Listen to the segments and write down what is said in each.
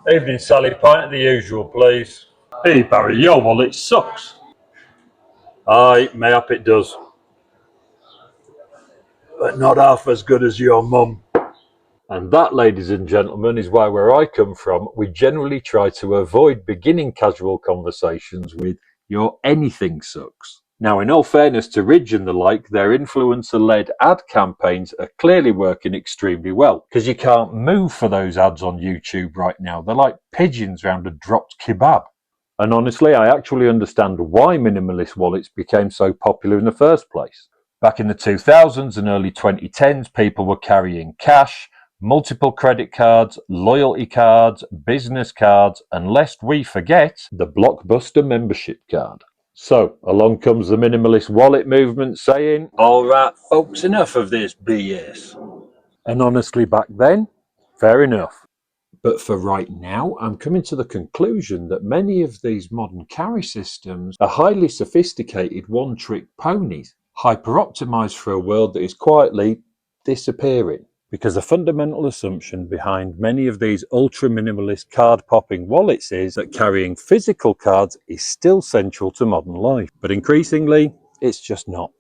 Evening, Sally. Pint at the usual, please. Hey, Barry, your wallet sucks. Aye, mayhap it does. But not half as good as your mum. And that, ladies and gentlemen, is why where I come from, we generally try to avoid beginning casual conversations with your anything sucks. Now, in all fairness to Ridge and the like, their influencer-led ad campaigns are clearly working extremely well, because you can't move for those ads on YouTube right now. They're like pigeons round a dropped kebab. And honestly, I actually understand why minimalist wallets became so popular in the first place. Back in the 2000s and early 2010s, people were carrying cash, multiple credit cards, loyalty cards, business cards, and lest we forget, the Blockbuster membership card. So, along comes the minimalist wallet movement saying, all right, folks, enough of this BS. And honestly, back then, fair enough. But for right now, I'm coming to the conclusion that many of these modern carry systems are highly sophisticated one-trick ponies, hyper-optimized for a world that is quietly disappearing. Because the fundamental assumption behind many of these ultra-minimalist card-popping wallets is that carrying physical cards is still central to modern life. But increasingly, it's just not.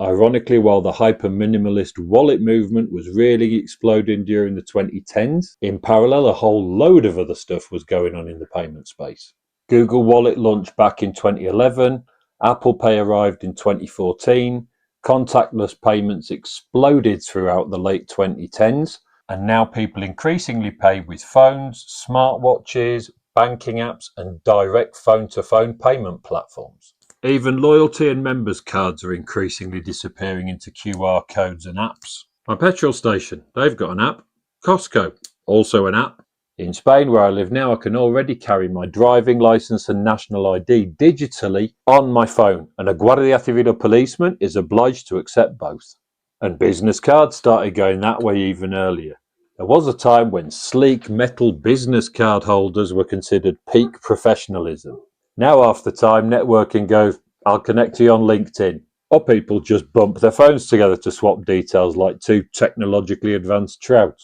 Ironically, while the hyper-minimalist wallet movement was really exploding during the 2010s, in parallel a whole load of other stuff was going on in the payment space. Google Wallet launched back in 2011, Apple Pay arrived in 2014, contactless payments exploded throughout the late 2010s, and now people increasingly pay with phones, smartwatches, banking apps, and direct phone-to-phone payment platforms. Even loyalty and members cards are increasingly disappearing into QR codes and apps. My petrol station, they've got an app. Costco, also an app. In Spain, where I live now, I can already carry my driving licence and national ID digitally on my phone, and a Guardia Civil policeman is obliged to accept both. And business cards started going that way even earlier. There was a time when sleek metal business card holders were considered peak professionalism. Now half the time, networking goes, I'll connect to you on LinkedIn. Or people just bump their phones together to swap details like two technologically advanced trout.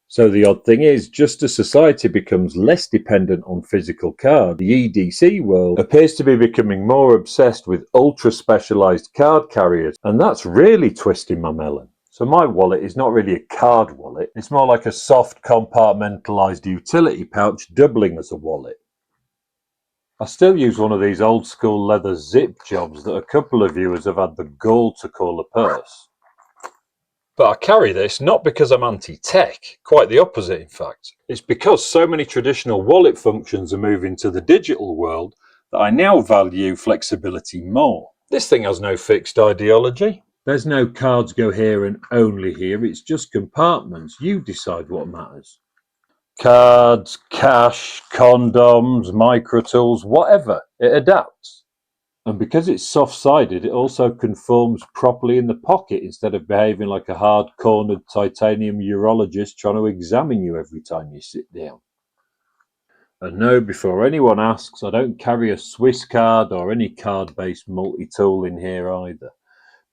So the odd thing is, just as society becomes less dependent on physical cards, the EDC world appears to be becoming more obsessed with ultra-specialised card carriers, and that's really twisting my melon. So my wallet is not really a card wallet, it's more like a soft compartmentalised utility pouch doubling as a wallet. I still use one of these old school leather zip jobs that a couple of viewers have had the gall to call a purse. But I carry this not because I'm anti-tech, quite the opposite in fact. It's because so many traditional wallet functions are moving to the digital world that I now value flexibility more. This thing has no fixed ideology. There's no cards go here and only here, it's just compartments. You decide what matters. Cards, cash, condoms, micro tools, whatever, it adapts. And because it's soft-sided, it also conforms properly in the pocket instead of behaving like a hard-cornered titanium urologist trying to examine you every time you sit down. And no, before anyone asks, I don't carry a Swiss card or any card-based multi-tool in here either.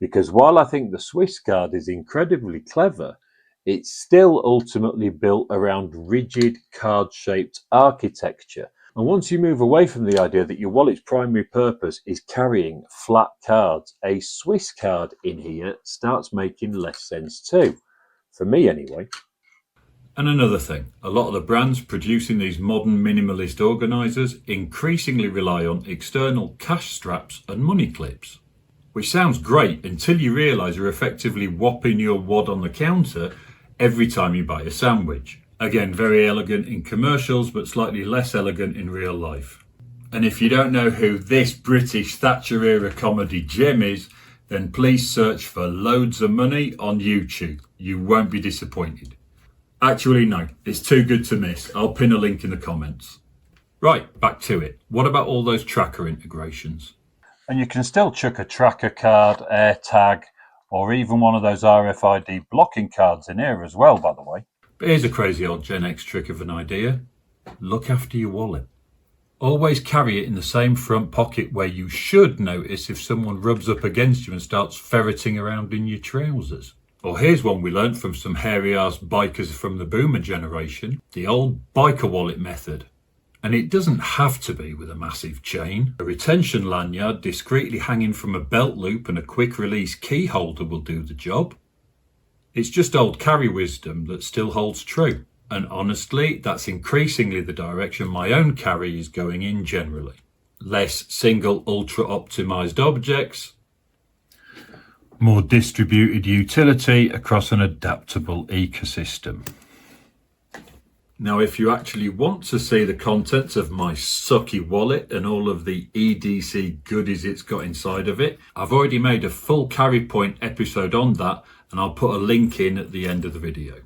Because while I think the Swiss card is incredibly clever, it's still ultimately built around rigid card-shaped architecture. And once you move away from the idea that your wallet's primary purpose is carrying flat cards, a Swiss card in here starts making less sense too. For me anyway. And another thing, a lot of the brands producing these modern minimalist organisers increasingly rely on external cash straps and money clips. Which sounds great until you realise you're effectively whopping your wad on the counter every time you buy a sandwich. Again, very elegant in commercials, but slightly less elegant in real life. And if you don't know who this British Thatcher era comedy gem is, then please search for Loads of Money on YouTube. You won't be disappointed. Actually, no, it's too good to miss. I'll pin a link in the comments. Right, back to it. What about all those tracker integrations? And you can still chuck a tracker card, AirTag, or even one of those RFID blocking cards in here as well, by the way. But here's a crazy old Gen X trick of an idea. Look after your wallet. Always carry it in the same front pocket where you should notice if someone rubs up against you and starts ferreting around in your trousers. Or here's one we learnt from some hairy-ass bikers from the boomer generation, the old biker wallet method. And it doesn't have to be with a massive chain. A retention lanyard discreetly hanging from a belt loop and a quick release key holder will do the job. It's just old carry wisdom that still holds true. And honestly, that's increasingly the direction my own carry is going in generally. Less single ultra-optimised objects, more distributed utility across an adaptable ecosystem. Now, if you actually want to see the contents of my sucky wallet and all of the EDC goodies it's got inside of it, I've already made a full CarryPoint episode on that, and I'll put a link in at the end of the video.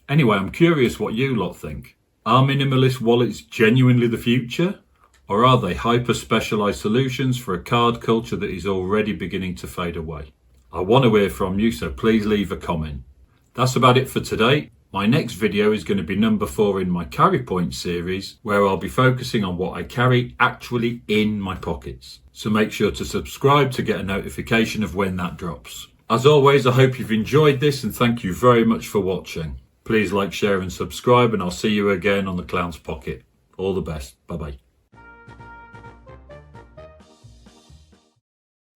Anyway, I'm curious what you lot think. Are minimalist wallets genuinely the future? Or are they hyper-specialised solutions for a card culture that is already beginning to fade away? I want to hear from you, so please leave a comment. That's about it for today. My next video is going to be number 4 in my CarryPoint series, where I'll be focusing on what I carry actually in my pockets. So make sure to subscribe to get a notification of when that drops. As always, I hope you've enjoyed this and thank you very much for watching. Please like, share and subscribe, and I'll see you again on the Clown's Pocket. All the best. Bye bye.